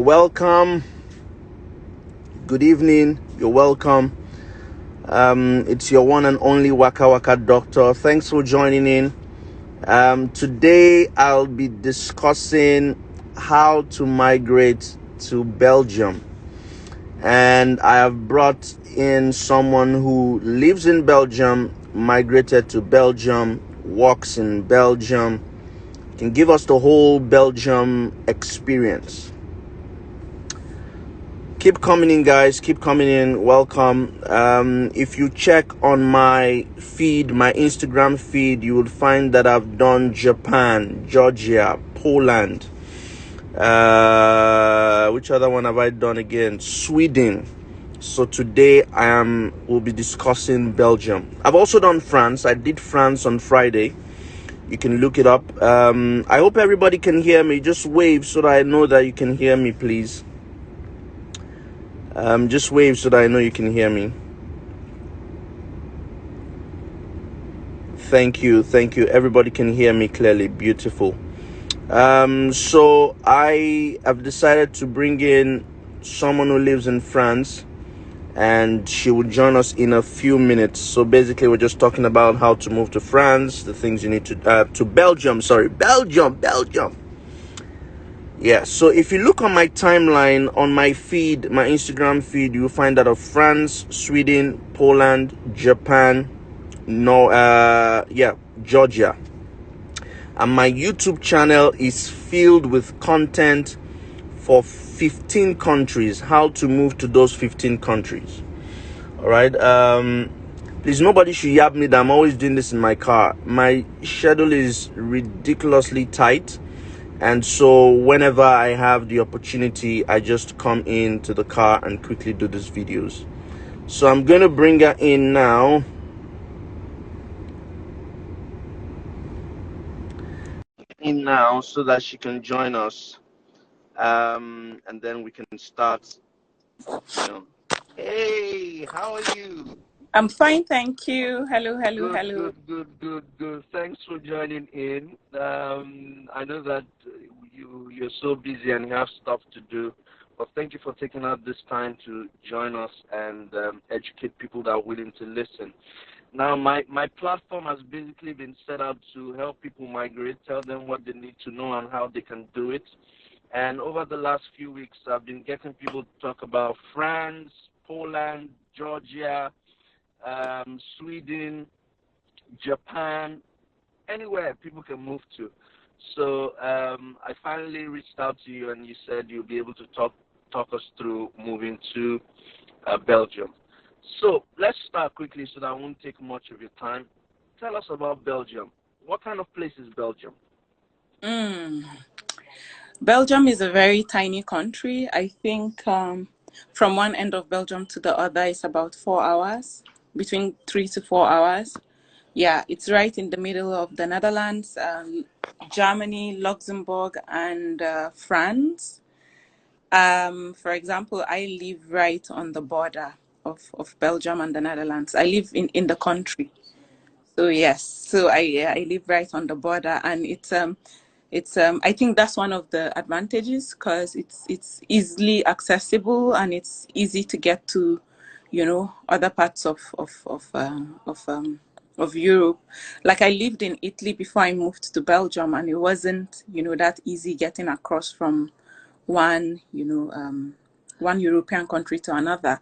Welcome. Good evening. You're welcome. It's your one and only Wakawaka Doctor. Thanks for joining in. Today I'll be discussing how to migrate to Belgium. And I have brought in someone who lives in Belgium, migrated to Belgium, works in Belgium, can give us the whole Belgium experience. Keep coming in, guys. Keep coming in. Welcome. If you check on my feed, my Instagram feed, you will find that I've done Japan, Georgia, Poland. Which other one have I done again? Sweden. So today we'll be discussing Belgium. I've also done France. I did France on Friday. You can look it up. I hope everybody can hear me. Just wave so that I know that you can hear me, please. Just wave so that I know you can hear me. Thank you. Everybody can hear me clearly. Beautiful. So I have decided to bring in someone who lives in France, and she will join us in a few minutes. So basically, we're just talking about how to move to France, the things you need to Belgium. Sorry, Belgium. Yeah, so if you look on my timeline, on my feed, my Instagram feed, you'll find that of France, Sweden, Poland, Japan, Georgia. And my YouTube channel is filled with content for 15 countries, how to move to those 15 countries. All right. Please, nobody should yab me that I'm always doing this in my car. My schedule is ridiculously tight. And so whenever I have the opportunity, I just come into the car and quickly do these videos. So I'm going to bring her in now. So that she can join us. And then we can start. Hey, how are you? I'm fine, thank you. Hello. Good. Thanks for joining in. I know that you're so busy and you have stuff to do, but thank you for taking out this time to join us and educate people that are willing to listen. Now, my platform has basically been set up to help people migrate, tell them what they need to know and how they can do it. And over the last few weeks, I've been getting people to talk about France, Poland, Georgia, Sweden, Japan, anywhere people can move to. So I finally reached out to you, and you said you'll be able to talk us through moving to Belgium. So let's start quickly so that I won't take much of your time. Tell us about Belgium. What kind of place is Belgium? Belgium is a very tiny country. I think from one end of Belgium to the other is about 4 hours, between 3 to 4 hours. Yeah, it's right in the middle of the Netherlands, Germany, Luxembourg, and France. For example, I live right on the border of Belgium and the Netherlands. I live in the country. So yes, so I live right on the border, and it's I think that's one of the advantages, because it's easily accessible and it's easy to get to, other parts of Europe. Like, I lived in Italy before I moved to Belgium, and it wasn't that easy getting across from one European country to another.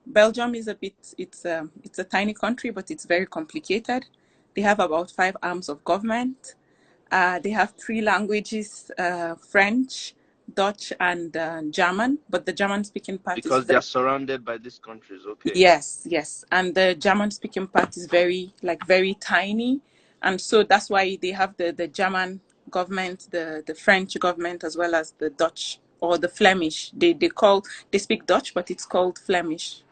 Belgium is it's a tiny country, but it's very complicated. They have about 5 arms of government. They have 3 languages, French, Dutch, and German, but the German-speaking part because they're surrounded by these countries, okay? Yes. And the German-speaking part is very tiny. And so that's why they have the German government, the French government, as well as the Dutch or the Flemish. They speak Dutch, but it's called Flemish.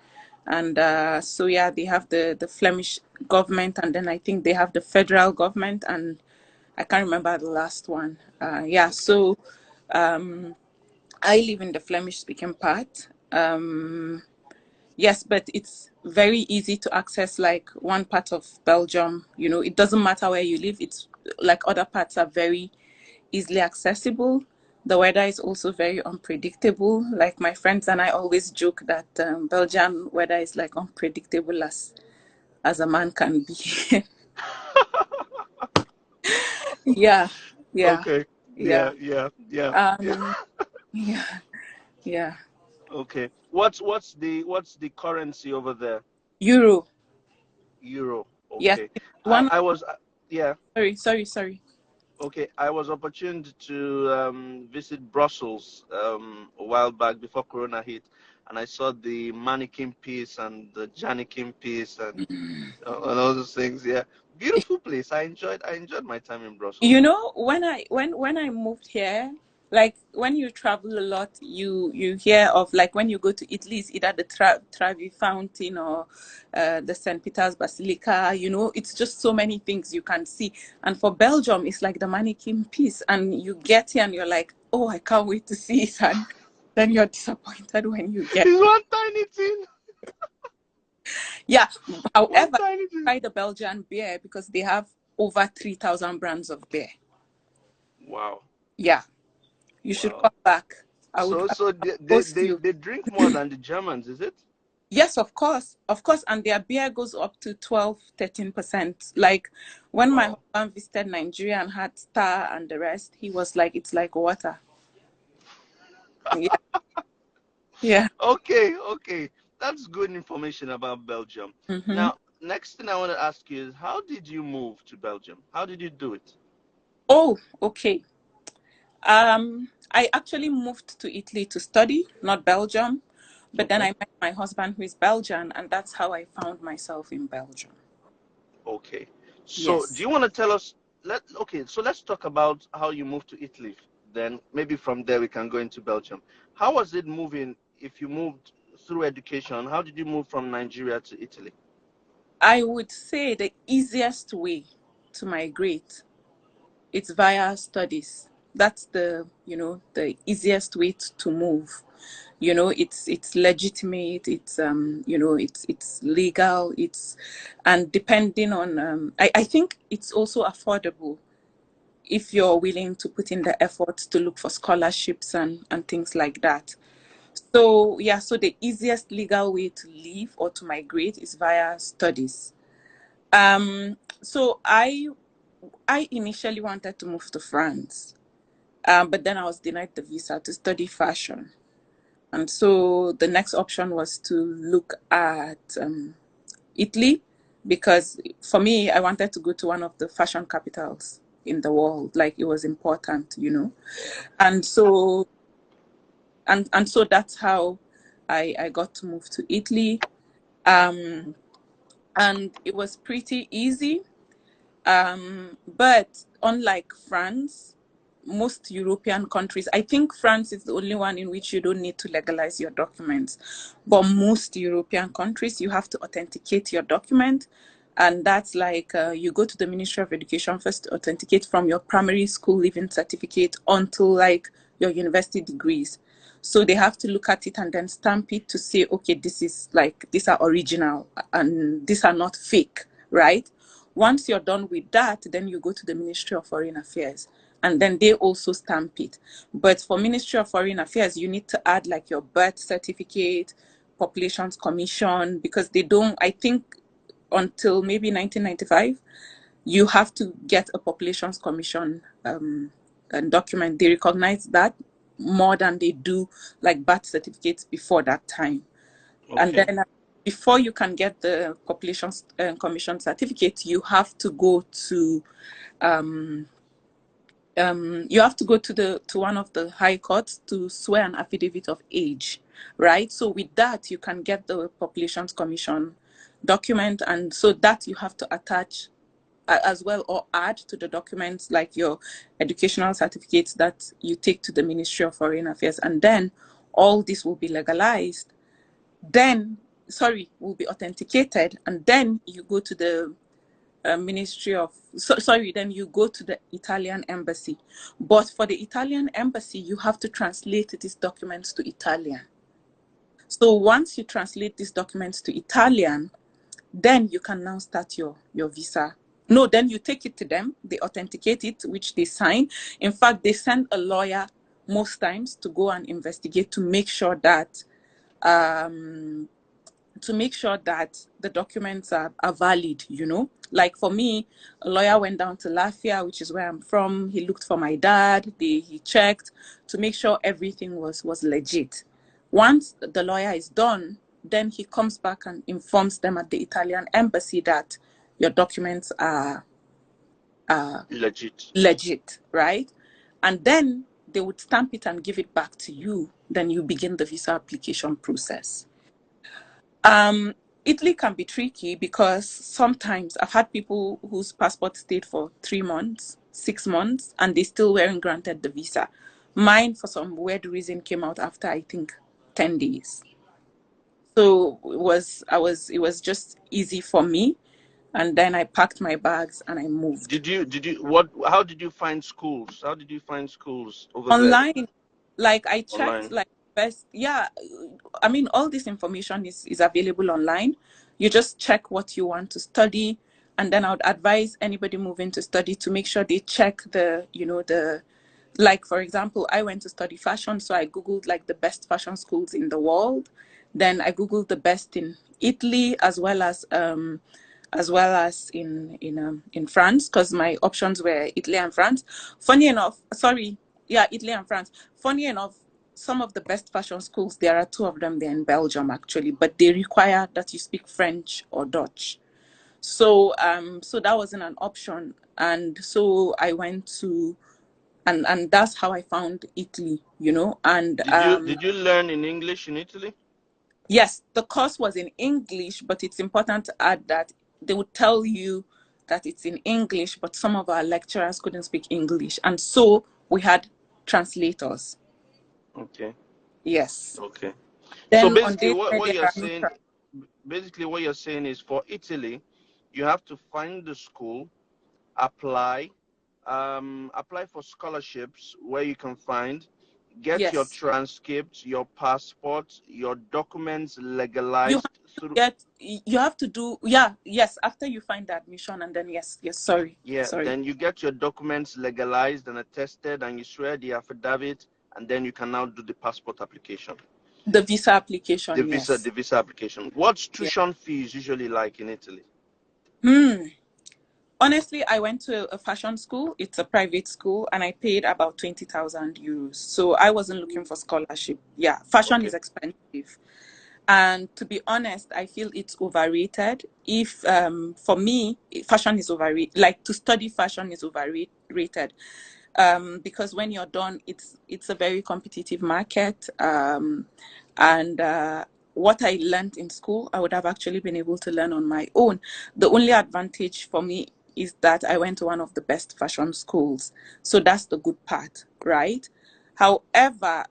And so yeah, they have the Flemish government, and then I think they have the federal government, and I can't remember the last one. So I live in the Flemish-speaking part. Yes, but it's very easy to access, like, one part of Belgium. It doesn't matter where you live. It's like other parts are very easily accessible. The weather is also very unpredictable. Like my friends and I always joke that Belgian weather is like unpredictable as a man can be. Yeah, yeah, Okay. yeah. Yeah, yeah, yeah, yeah. Um, yeah, yeah. Okay. What's the currency over there? Euro. Euro. Yes, Okay. it's I one. I was yeah. Sorry. Okay. I was opportuned to visit Brussels a while back before Corona hit, and I saw the mannequin piece and the Janikin piece and all those things. Yeah. Beautiful place. I enjoyed my time in You Brussels. know, when I moved here, like when you travel a lot, you hear of, like when you go to Italy, it's either the Trevi Fountain or the St. Peter's Basilica. You know, it's just so many things you can see. And for Belgium, it's like the mannequin piece, and you get here and you're like, oh, I can't wait to see it, and then you're disappointed when you get. It's one tiny thing. Yeah. One However, tiny thing. try the Belgian beer because they have over 3,000 brands of beer. Wow. Yeah. You should Wow. come back. So I would they, they host they you. they drink more than the Germans, is it? Yes, of course. Of course. And their beer goes up to 12, 13%. Like when my Wow. husband visited Nigeria and had Star and the rest, he was like, it's like water. Yeah. Yeah. Okay, okay. That's good information about Belgium. Hmm. Now, next thing I want to ask you is how did you move to Belgium? How did you do it? Oh, okay. I actually moved to Italy to study, not Belgium. But then Okay. I met my husband who is Belgian, and that's how I found myself in Belgium. Okay. So, do Yes. you want to tell us okay, so let's talk about how you moved to Italy. Then maybe from there we can go into Belgium. How was it moving if you moved through education? How did you move from Nigeria to Italy? I would say the easiest way to migrate, it's via studies. That's the easiest way to move. It's legitimate, it's legal, and depending on, I think it's also affordable if you're willing to put in the effort to look for scholarships and things like that. So yeah, so the easiest legal way to leave or to migrate is via studies. So I initially wanted to move to France, but then I was denied the visa to study fashion. And so the next option was to look at Italy, because for me, I wanted to go to one of the fashion capitals in the world. Like it was important. Yeah. And so and so that's how I got to move to Italy. Um, and it was pretty easy. But unlike France, most European countries, I think France is the only one in which you don't need to legalize your documents. But most European countries, you have to authenticate your document. And that's like you go to the Ministry of Education first to authenticate from your primary school leaving certificate until like your university degrees. So they have to look at it and then stamp it to say, okay, these are original and these are not fake, right? Once you're done with that, then you go to the Ministry of Foreign Affairs, and then they also stamp it. But for Ministry of Foreign Affairs, you need to add like your birth certificate, populations commission, because they don't, I think until maybe 1995, you have to get a populations commission document. They recognize that more than they do like birth certificates before that time. And Okay. then before you can get the population commission certificate, you have to go to one of the high courts to swear an affidavit of age, right? So with that, you can get the populations commission document, and so that you have to attach as well, or add to the documents like your educational certificates that you take to the Ministry of Foreign Affairs, and then all this will be legalized. Then, sorry, will be authenticated, and then you go to the then you go to the Italian embassy. But for the Italian embassy, you have to translate these documents to Italian. So once you translate these documents to Italian, then you can now start your visa. No, then you take it to them, they authenticate it, which they sign. In fact, they send a lawyer most times to go and investigate to make sure that the documents are valid, you know. Like for me, a lawyer went down to Lafia, which is where I'm from. He looked for my dad. He checked to make sure everything was legit. Once the lawyer is done, then he comes back and informs them at the Italian embassy that your documents are legit, right? And then they would stamp it and give it back to you. Then you begin the visa application process. Italy can be tricky because sometimes I've had people whose passport stayed for 3 months, 6 months, and they still weren't granted the visa. Mine, for some weird reason, came out after, I think, 10 days. So it was just easy for me. And then I packed my bags and I moved. How did you find schools? How did you find schools over Online? there? Like I checked, Online. like best, yeah. I mean, all this information is available online. You just check what you want to study, and then I would advise anybody moving to study to make sure they check like, for example, I went to study fashion, so I Googled like the best fashion schools in the world. Then I Googled the best in Italy as well as in France, because my options were Italy and France. Funny enough, Italy and France. Funny enough, some of the best fashion schools, there are 2 of them, they're in Belgium actually, but they require that you speak French or Dutch. So so that wasn't an option. And so I went to, and that's how I found Italy, you know. And did you learn in English in Italy? yes, the course was in English, but it's important to add that they would tell you that it's in English, but some of our lecturers couldn't speak English. And so we had translators. Okay. Yes. Okay. Then So on basically this, what you're saying is for Italy, you have to find the school, apply for scholarships where you can find, get your yes, transcripts, your passport, your documents legalized through. you have to do, yes, after you find the admission, and then sorry. Then you get your documents legalized and attested, and you swear the affidavit, and then you can now do the passport application. The visa application, The visa application. What's tuition fees usually like in Italy? Honestly, I went to a fashion school. It's a private school, and I paid about 20,000 euros. So I wasn't looking for scholarship. Yeah, fashion is expensive. And to be honest, I feel it's overrated. If for me, fashion is overrated. Like, to study fashion is overrated. Because when you're done, it's a very competitive market. And what I learned in school, I would have actually been able to learn on my own. The only advantage for me is that I went to one of the best fashion schools. So that's the good part, right? However,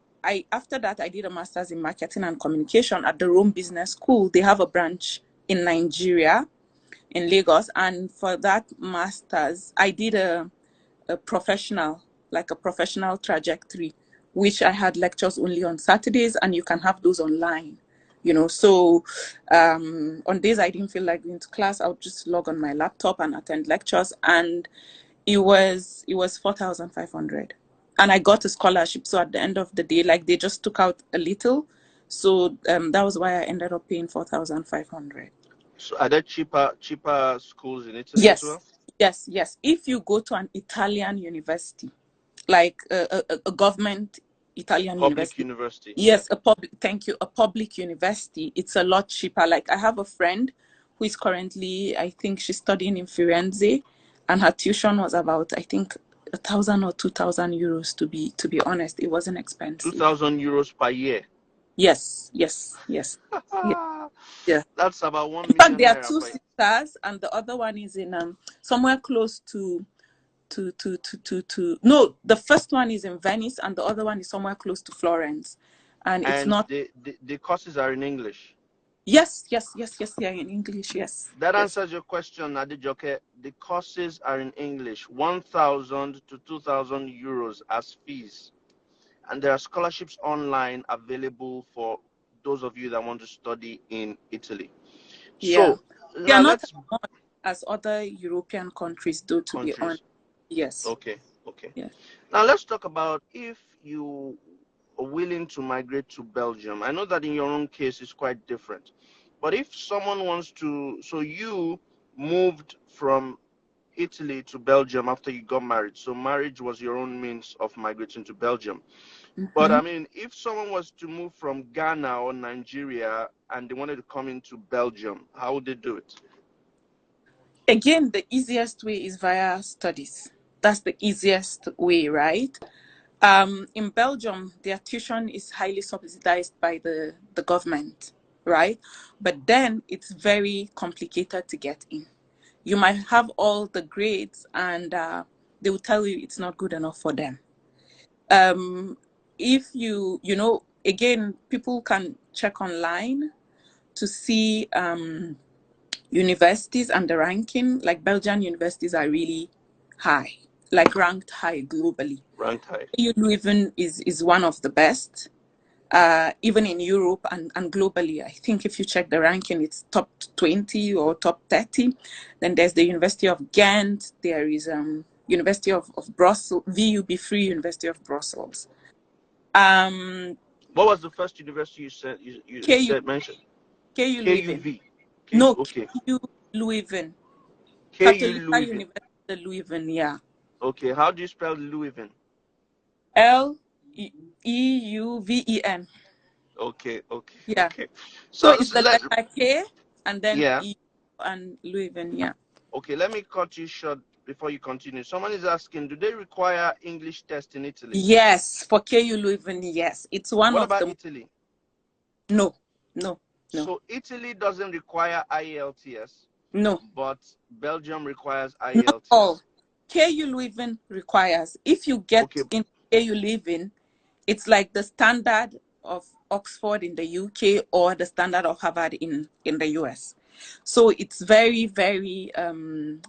after that, I did a master's in marketing and communication at the Rome Business School. They have a branch in Nigeria, in Lagos. And for that master's, I did a professional trajectory, which I had lectures only on Saturdays, and you can have those online. You know, so on days I didn't feel like going to class, I would just log on my laptop and attend lectures, and it was 4,500, and I got a scholarship. So at the end of the day, like, they just took out a little, so that was why I ended up paying 4,500. So are there cheaper schools in Italy as well? Yes. If you go to an Italian university, like a government Italian university. Yes, a public university, it's a lot cheaper. Like, I have a friend who is currently, I think she's studying in Firenze, and her tuition was about, I think, 1,000 or 2,000 euros. To be honest, it wasn't expensive. 2,000 euros per year. Yes. Yeah. That's about 1 In million. fact, there are 2 sisters, and the other one is in somewhere close to no, the first one is in Venice, and the other one is somewhere close to Florence. And it's not. The courses are in English. Yes, they are in English. Yes. That answers your question, Adijoke. The courses are in English, 1,000 to 2,000 euros as fees, and there are scholarships online available for those of you that want to study in Italy. So they are not as much as other European countries do, to be honest. Yes. Okay. Okay. Yeah. Now let's talk about if you are willing to migrate to Belgium. I know that in your own case it's quite different, but if someone wants to, so you moved from Italy to Belgium after you got married. So marriage was your own means of migrating to Belgium. But I mean, if someone was to move from Ghana or Nigeria and they wanted to come into Belgium, how would they do it? Again, the easiest way is via studies. That's the easiest way, right? In Belgium, their tuition is highly subsidized by the government, right? But then it's very complicated to get in. You might have all the grades and they will tell you it's not good enough for them. If again, people can check online to see universities and the ranking. Like Belgian universities are really high, like ranked high globally. Ranked high. Leuven is one of the best, even in Europe and globally. I think if you check the ranking, it's top 20 or top 30. Then there's the University of Ghent. There is University of Brussels, VUB, Vrije University of Brussels. What was the first university you said KU mentioned? Leuven. KUV. No, Okay. KU Leuven. KU Katholieke Leuven. University Leuven, yeah. Okay. How do you spell Leuven? Leuven. Okay. Okay. Yeah. Okay. So So it's the letter K and then yeah. E and Leuven, yeah. Okay. Let me cut you short before you continue. Someone is asking, do they require English test in Italy? Yes, for KU Leuven, yes. It's one What of about the... Italy? No. So Italy doesn't require IELTS. No. But Belgium requires Not all. IELTS. KU Leuven requires. If you get Okay. in KU Leuven, it's like the standard of Oxford in the UK or the standard of Harvard in the US. So it's very, very, and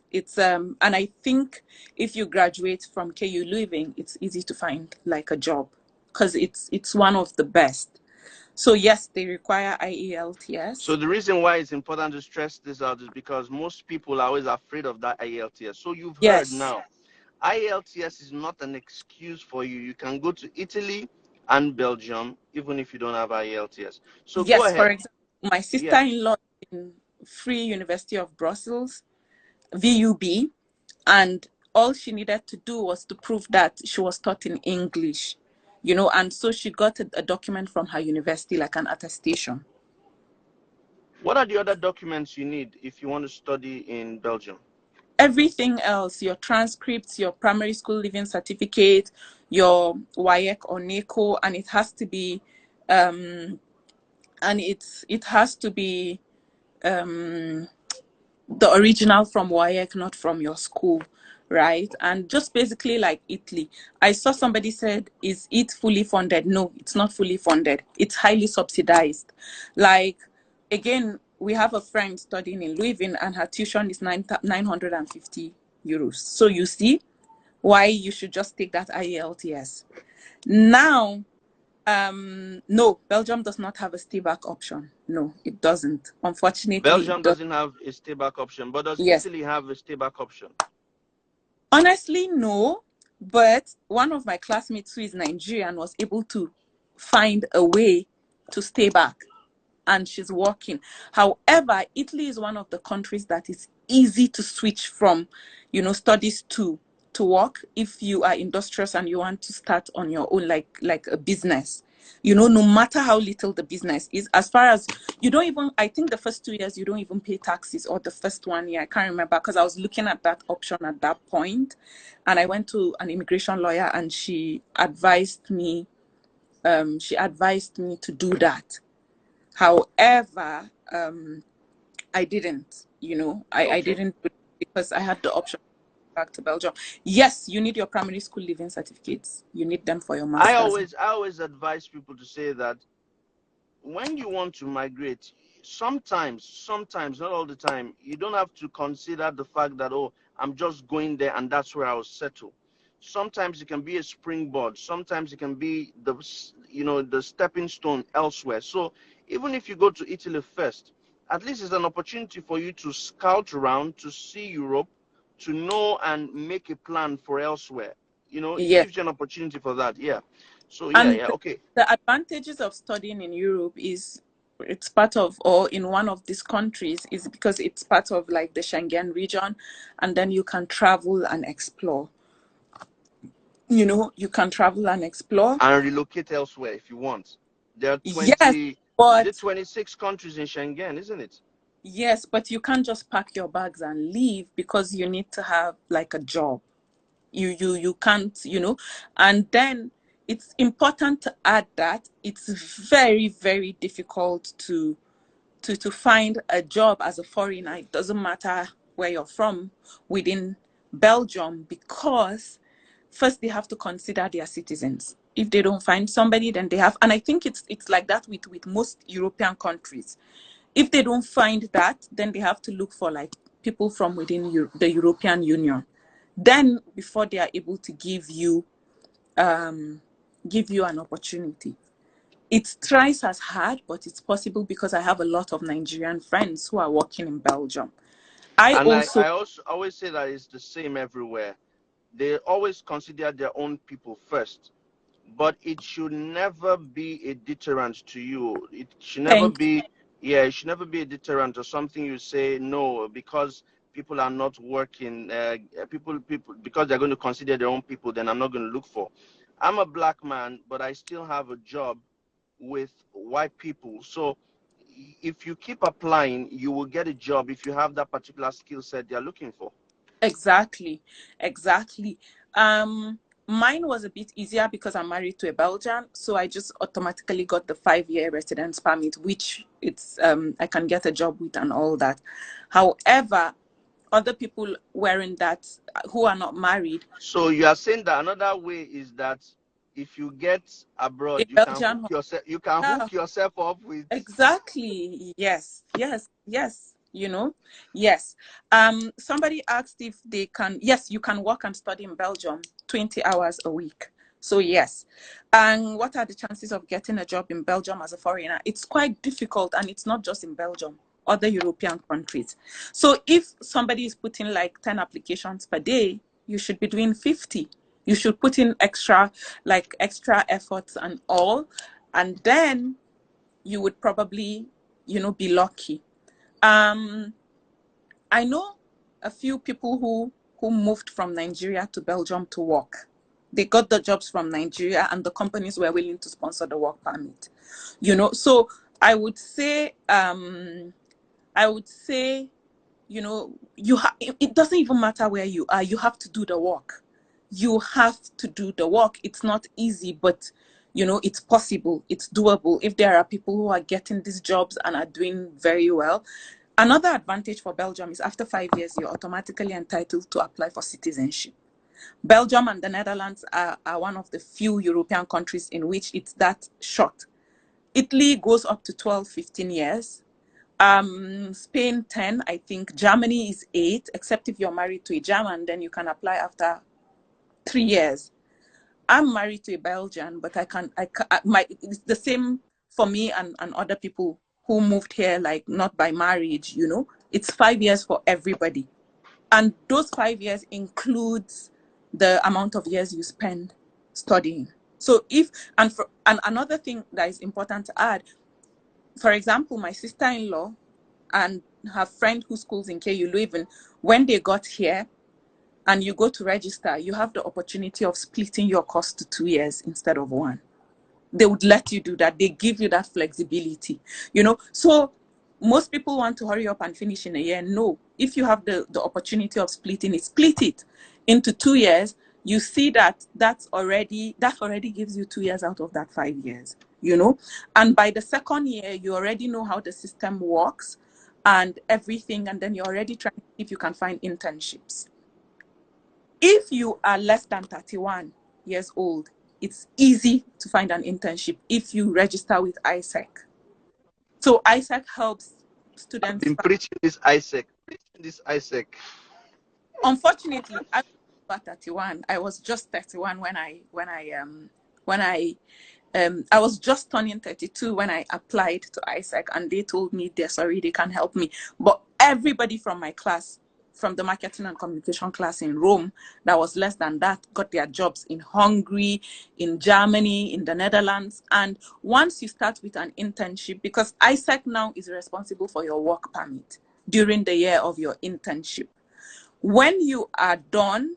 I think if you graduate from KU Leuven, it's easy to find like a job because it's one of the best. So yes, they require IELTS. So the reason why it's important to stress this out is because most people are always afraid of that IELTS. So you've heard now, IELTS is not an excuse for you. You can go to Italy and Belgium even if you don't have IELTS. So yes, go ahead. for example, my sister-in-law in Vrije University of Brussels, VUB, and all she needed to do was to prove that she was taught in English, and so she got a document from her university, like an attestation. What are the other documents you need if you want to study in Belgium? Everything else, your transcripts, your primary school leaving certificate, your WAEC or NACO, and it has to be, the original from WAEC, not from your school, right? And just basically like Italy. I saw somebody said, is it fully funded? No, it's not fully funded. It's highly subsidized. Like, again, we have a friend studying in Leuven and her tuition is 950 euros. So you see why you should just take that IELTS. Now, no, Belgium does not have a stay back option. No, it doesn't. Unfortunately, Belgium doesn't have a stay back option, but does Italy have a stay back option? Honestly, no. But one of my classmates who is Nigerian was able to find a way to stay back, and she's working. However, Italy is one of the countries that is easy to switch from, studies to work if you are industrious and you want to start on your own, like a business. No matter how little the business is, as far as you don't even, I think the first 2 years you don't even pay taxes, or the first 1 year, I can't remember, because I was looking at that option at that point, and I went to an immigration lawyer and she advised me to do that. However, I didn't, I didn't, because I had the option back to Belgium. Yes, you need your primary school leaving certificates. You need them for your master's. I always advise people to say that when you want to migrate, sometimes, not all the time, you don't have to consider the fact that, oh, I'm just going there and that's where I'll settle. Sometimes it can be a springboard. Sometimes it can be the stepping stone elsewhere. So even if you go to Italy first, at least it's an opportunity for you to scout around, to see Europe, to know and make a plan for elsewhere. you know, it Yeah. gives you an opportunity for that. Yeah. So yeah, And yeah, okay. the advantages of studying in Europe is it's part of, or in one of these countries, is because it's part of like the Schengen region, and then you can travel and explore. You know, you can travel and explore. And relocate elsewhere if you want. There are Yes, 20, is it but 26 countries in Schengen, isn't it? yes, but you can't just pack your bags and leave because you need to have like a job. You can't, you know. And then it's important to add that it's very, very difficult to find a job as a foreigner. It doesn't matter where you're from within Belgium, because first they have to consider their citizens. If they don't find somebody, then they have, and I think it's like that with most European countries. If they don't find that, then they have to look for like people from within the European Union. Then before they are able to give you an opportunity. It tries as hard, but it's possible because I have a lot of Nigerian friends who are working in Belgium. I And also I also always say that it's the same everywhere. They always consider their own people first, but it should never be a deterrent to you. It should never think be, yeah, it should never be a deterrent or something you say no because people are not working. People because they're going to consider their own people, then I'm not going to look for. I'm a black man, but I still have a job with white people. So if you keep applying, you will get a job if you have that particular skill set they're looking for. exactly, exactly. Um, Mine was a bit easier because I'm married to a Belgian, so I just automatically got the 5-year residence permit, which it's I can get a job with and all that. However, other people wearing that who are not married, So you are saying that another way is that if you get abroad, a Belgian. Yeah, hook yourself up with. exactly. Yes, yes, yes. You know, yes. Somebody asked if they can. Yes, you can work and study in Belgium 20 hours a week. So yes. And what are the chances of getting a job in Belgium as a foreigner? It's quite difficult, and it's not just in Belgium, other European countries. So if somebody is putting like 10 applications per day, you should be doing 50. You should put in extra efforts and all, and then you would probably, be lucky. I know a few people who moved from Nigeria to Belgium to work. They got the jobs from Nigeria, and the companies were willing to sponsor the work permit. So I would say, it doesn't even matter where you are. You have to do the work. You have to do the work. It's not easy, but it's possible. It's doable. If there are people who are getting these jobs and are doing very well. Another advantage for Belgium is after 5 years, you're automatically entitled to apply for citizenship. Belgium and the Netherlands are one of the few European countries in which it's that short. Italy goes up to 12, 15 years. Spain 10, I think. Germany is 8, except if you're married to a German, then you can apply after 3 years. I'm married to a Belgian, but it's the same for me and other people who moved here, like not by marriage, It's 5 years for everybody. And those 5 years includes the amount of years you spend studying. So and another thing that is important to add, for example, my sister-in-law and her friend who schools in KU Leuven, when they got here and you go to register, you have the opportunity of splitting your course to 2 years instead of 1. They would let you do that. They give you that flexibility, So most people want to hurry up and finish in a year. No, if you have the opportunity of splitting it, split it into 2 years. You see that already gives you 2 years out of that 5 years, And by the second year, you already know how the system works and everything. And then you're already trying to see if you can find internships. If you are less than 31 years old, it's easy to find an internship if you register with ISEC. So ISEC helps I've students. been preaching this ISEC. Unfortunately, I was 31. I was just 31 I was just turning 32 when I applied to ISEC, and they told me they're sorry, they can't help me. But everybody from my class from the marketing and communication class in Rome that was less than that got their jobs in Hungary, in Germany, in the Netherlands. And once you start with an internship, because ISEC now is responsible for your work permit during the year of your internship. When you are done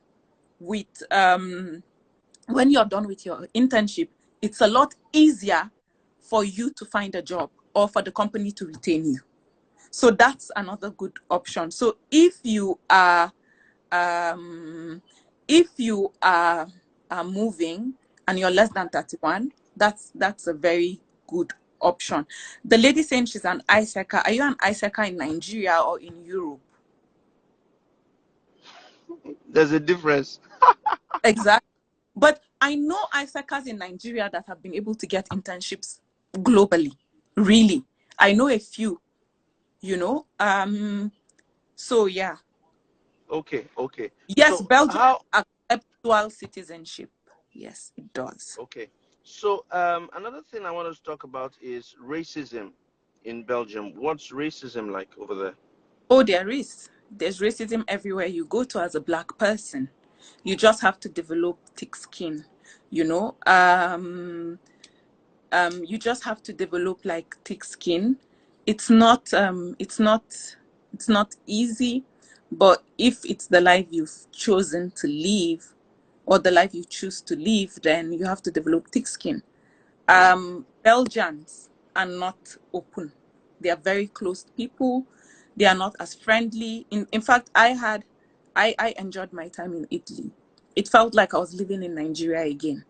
with when you're done with your internship, it's a lot easier for you to find a job or for the company to retain you. So that's another good option. So if you are moving and you're less than 31, that's a very good option. The lady saying she's an ISECer, are you an ISECer in Nigeria or in Europe? There's a difference. Exactly. But I know ISECers in Nigeria that have been able to get internships globally. Really. I know a few, you know. So yeah. Okay. Yes, So Belgium accepts dual citizenship. Yes, it does. Okay. So another thing I want us to talk about is racism in Belgium. What's racism like over there? Oh, there is. There's racism everywhere you go to as a Black person. You just have to develop thick skin, you know. You just have to develop like thick skin. It's not easy, but if it's the life you've chosen to live or the life you choose to live, then you have to develop thick skin. Belgians are not open. They are very closed people. They are not as friendly. In fact, I enjoyed my time in Italy. It felt like I was living in Nigeria again.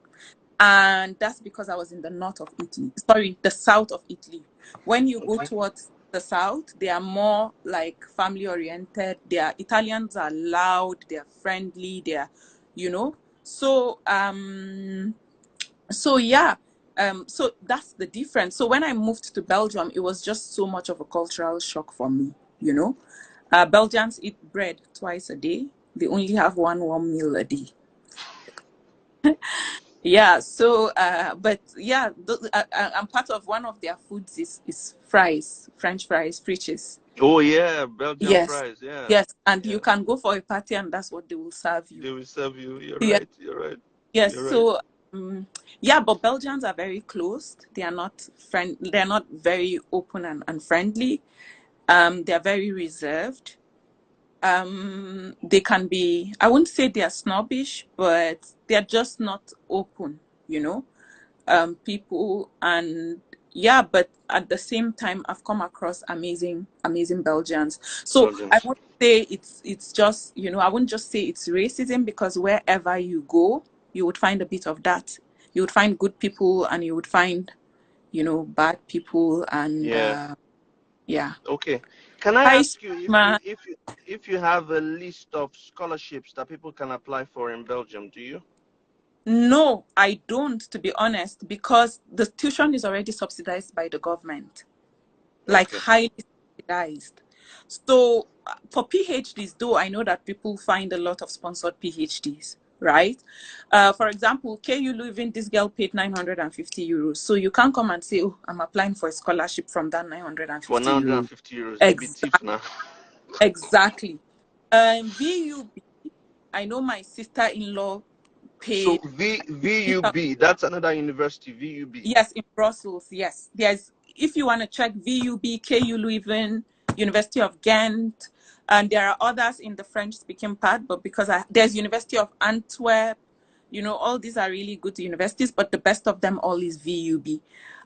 And that's because I was in the north of Italy. Sorry, the south of Italy. When you go towards the south, they are more like family oriented. Italians are loud, they're friendly, they're, you know. So yeah. So that's the difference. So when I moved to Belgium, it was just so much of a cultural shock for me, you know. Belgians eat bread twice a day. They only have one warm meal a day. Yeah, so but yeah, I'm part of one of their foods is fries, French fries, friches. Oh yeah, Belgian Yes, fries. Yeah. yes, and Yeah. you can go for a party and that's what they will serve you. They will serve you. You're Yeah. right. You're right. Yes, You're right. so yeah, but Belgians are very closed. They are not they're not very open and friendly. They're very reserved. They can be, I wouldn't say they're snobbish, but they're just not open, you know. People, and yeah, but at the same time I've come across amazing Belgians. So I Belgians. wouldn't say it's just, you know, I wouldn't just say it's racism, because wherever you go you would find a bit of that. You would find good people and you would find, you know, bad people. And Yeah. yeah. Okay. Can I Hi, ask you Ma. if you have a list of scholarships that people can apply for in Belgium? Do you? No, I don't, to be honest, because the tuition is already subsidized by the government, like Okay. highly subsidized. So for PhDs, though, I know that people find a lot of sponsored PhDs, right? For example, KU Leuven, this girl paid 950 euros. So you can't come and say, oh, I'm applying for a scholarship from that For 950 euros. 950 euros, you be thief Exactly. now. Exactly. VUB, I know my sister-in-law So paid. VUB, that's another university, VUB. Yes, in Brussels, yes. There's, if you want to check, VUB, KU Leuven, University of Ghent, and there are others in the French-speaking part, but because there's University of Antwerp, you know, all these are really good universities, but the best of them all is VUB.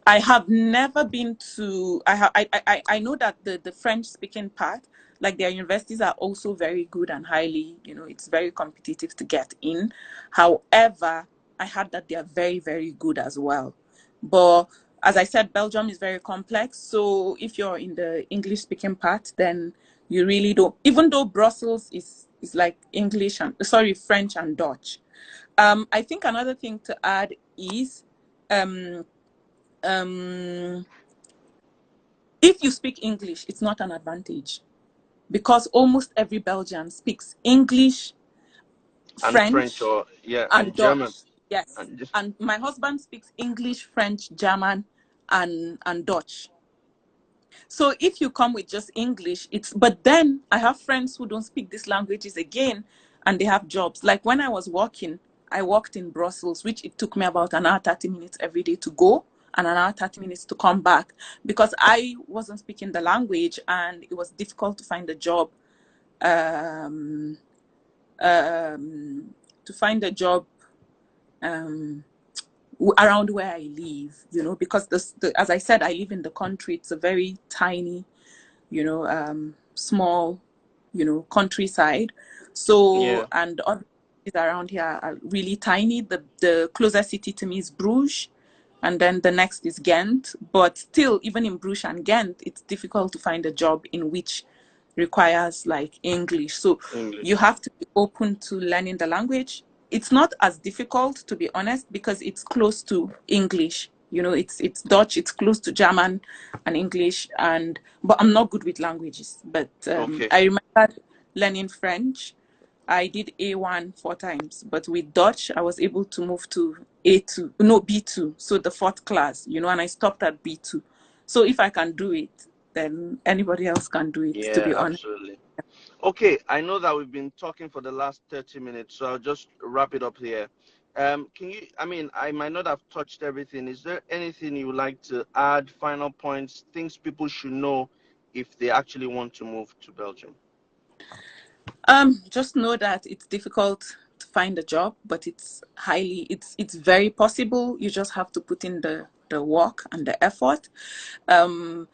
I have never been to, I know that the French-speaking part, like their universities are also very good and highly, you know, it's very competitive to get in. However, I heard that they are very, very good as well. But as I said, Belgium is very complex. So if you're in the English speaking part, then you really don't, even though Brussels is like English and, sorry, French and Dutch. I think another thing to add is, if you speak English, it's not an advantage, because almost every Belgian speaks English, And French, French, or yeah, and and German. Dutch. Yes. And just And my husband speaks English, French, German, and Dutch. So if you come with just English, but then I have friends who don't speak these languages again, and they have jobs. Like when I was working, I worked in Brussels, which it took me about an hour, 30 minutes every day to go and an hour, 30 minutes to come back, because I wasn't speaking the language and it was difficult to find a job. Um, to find a job around where I live, you know, because as I said, I live in the country. It's a very tiny, you know, small, you know, countryside. So, Yeah. and other cities around here are really tiny. The closest city to me is Bruges, and then the next is Ghent. But still, even in Bruges and Ghent, it's difficult to find a job in which requires like English. So English. you have to be open to learning the language. It's not as difficult, to be honest, because it's close to English. You know, it's Dutch, it's close to German and English, but I'm not good with languages. But Okay. I remember learning French. I did A1 4 times, but with Dutch, I was able to move to A2, no, B2, so the fourth class, you know, and I stopped at B2. So if I can do it, then anybody else can do it, to Yeah, be honest. absolutely. Okay, I know that we've been talking for the last 30 minutes, so I'll just wrap it up here. Can you, I mean, I might not have touched everything. Is there anything you would like to add, final points, things people should know if they actually want to move to Belgium? Just know that it's difficult to find a job, but it's very possible. You just have to put in the work and the effort. Um,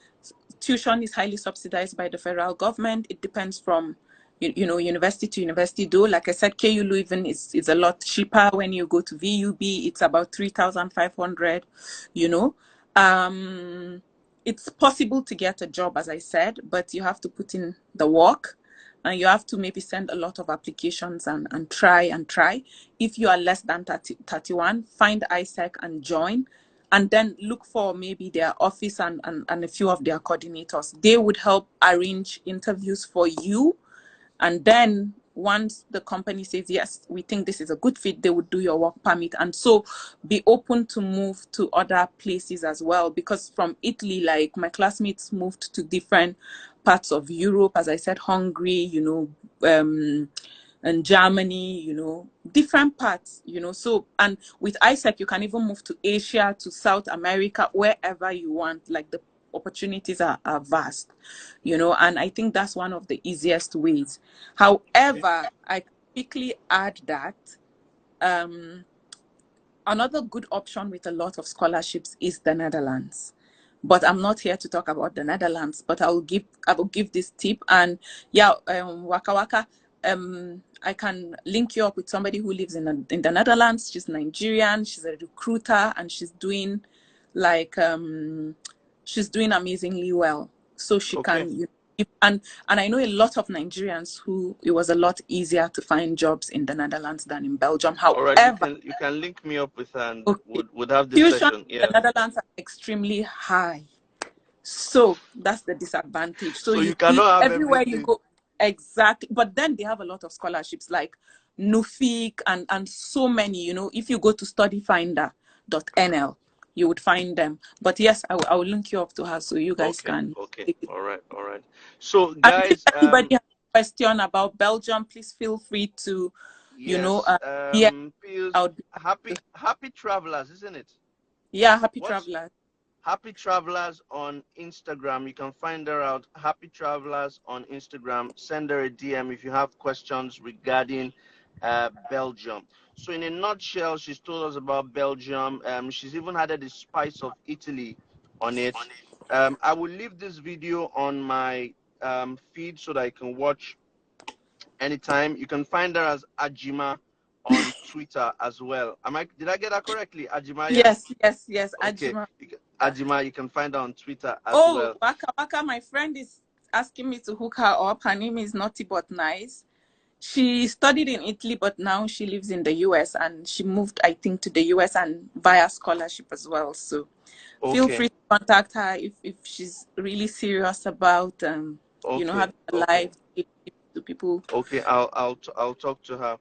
Tuition is highly subsidized by the federal government. It depends from you know, university to university, though. Like I said, KU Leuven is a lot cheaper. When you go to VUB, it's about 3,500, you know. It's possible to get a job, as I said, but you have to put in the work, and you have to maybe send a lot of applications and try and try. If you are less than 31, find ISEC and join, and then look for maybe their office and a few of their coordinators. They would help arrange interviews for you. And then once the company says, yes, we think this is a good fit, they would do your work permit. And so be open to move to other places as well. Because from Italy, like my classmates moved to different parts of Europe, as I said, Hungary, you know, and Germany, you know, different parts, you know. So, and with ISEC, you can even move to Asia, to South America, wherever you want. Like the opportunities are vast, you know, and I think that's one of the easiest ways. However, I quickly add that another good option with a lot of scholarships is the Netherlands. But I'm not here to talk about the Netherlands, but I will give this tip. And yeah, Wakawaka, I can link you up with somebody who lives in the Netherlands. She's Nigerian, she's a recruiter, and she's doing like she's doing amazingly well. So she Okay. can, you know, and I know a lot of Nigerians who it was a lot easier to find jobs in the Netherlands than in Belgium. All right, However, you can link me up with her and okay, would have this tuition session. in the Yeah. Netherlands are extremely high. So that's the disadvantage. So So you you see cannot have everywhere you everything. go, exactly. But then they have a lot of scholarships like Nuffic and so many, you know. If you go to studyfinder.nl, you would find them. But yes, I will link you up to her so you guys Okay, can okay. take it. All right, all right. So And if guys, anybody has a question about Belgium, please feel free to, you know, yes, yeah, Pius, I would be happy travelers, isn't it? yeah, happy What's travelers. Happy Travelers on Instagram? You can find her out. Happy Travelers on Instagram. Send her a DM if you have questions regarding Belgium. So in a nutshell, she's told us about Belgium. She's even added the spice of Italy on it. I will leave this video on my feed so that you can watch anytime. You can find her as Ajima on Twitter as well. Did I get that correctly? Ajima, yeah? Yes, Okay. Ajima. Ajima, you can find her on Twitter as Oh, well. Waka, my friend is asking me to hook her up. Her name is Naughty But Nice. She studied in Italy, but now she lives in the US, and she moved, I think, to the US and via scholarship as well. So feel Okay. free to contact her if she's really serious about, you know, Okay. having a Okay. life to people. Okay. I'll talk to her.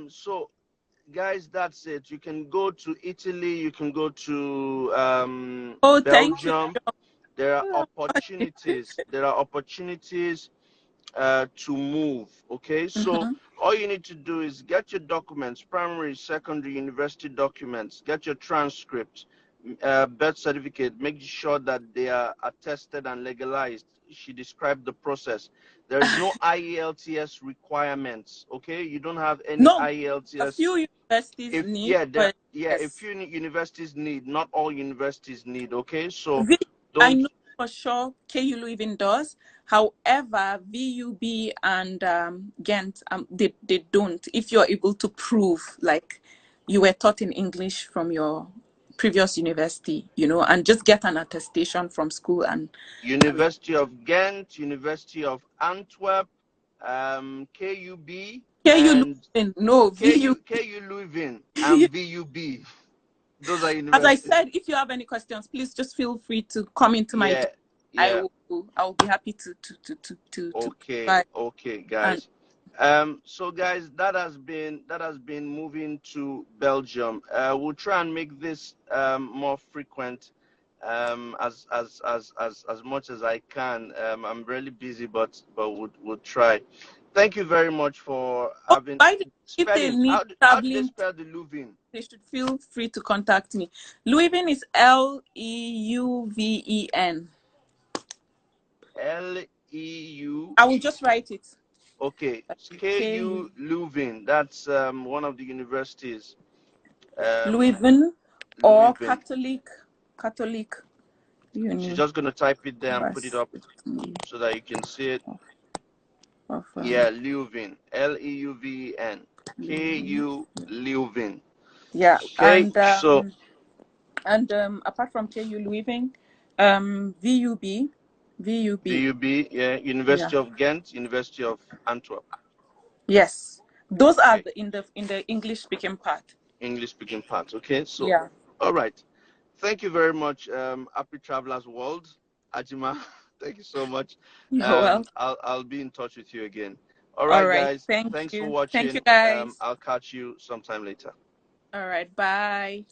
So guys, that's it. You can go to Italy, you can go to Oh, thank you. Belgium. there are opportunities. There are opportunities to move. Okay, so all you need to do is get your documents, primary, secondary, university documents, get your transcript, birth certificate, make sure that they are attested and legalized. She described the process. There is no IELTS requirements. Okay, you don't have any No, IELTS. a few universities need, but a yes. few universities need. Not all universities need. Okay, so I don't. know for sure KU Leuven does. However, VUB and Ghent, they don't. If you're able to prove like you were taught in English from your previous university, you know, and just get an attestation from school. And University of Ghent, University of Antwerp, KUB, KU and Leuven, no, VUB. KU Leuven, and VUB. Those are As I universities. said, if you have any questions, please just feel free to come into my. Yeah. I'll be happy to Okay, guys. So guys, that has been moving to Belgium. We'll try and make this more frequent, as much as I can. I'm really busy, but we'll try. Thank you very much for having if they spelling. need How do they traveling, spell the Leuven? they should feel free to contact me. Leuven is Leuven. LEU. I will just write it. Okay, KU Leuven. That's one of the universities. Leuven or Katholieke. She's just gonna type it there and put it up so that you can see it. Yeah, Leuven. LEUVEN. KU Leuven. Yeah. Okay, and apart from KU Leuven, VUB. VUB, yeah, University of Ghent, University of Antwerp. Yes, those are in the English speaking part. English speaking part. Okay, so yeah. All right. Thank you very much, Happy Travelers World, Ajima. Thank you so much. I'll be in touch with you again. All right, guys. Thanks for watching. Thank you, guys. I'll catch you sometime later. All right. Bye.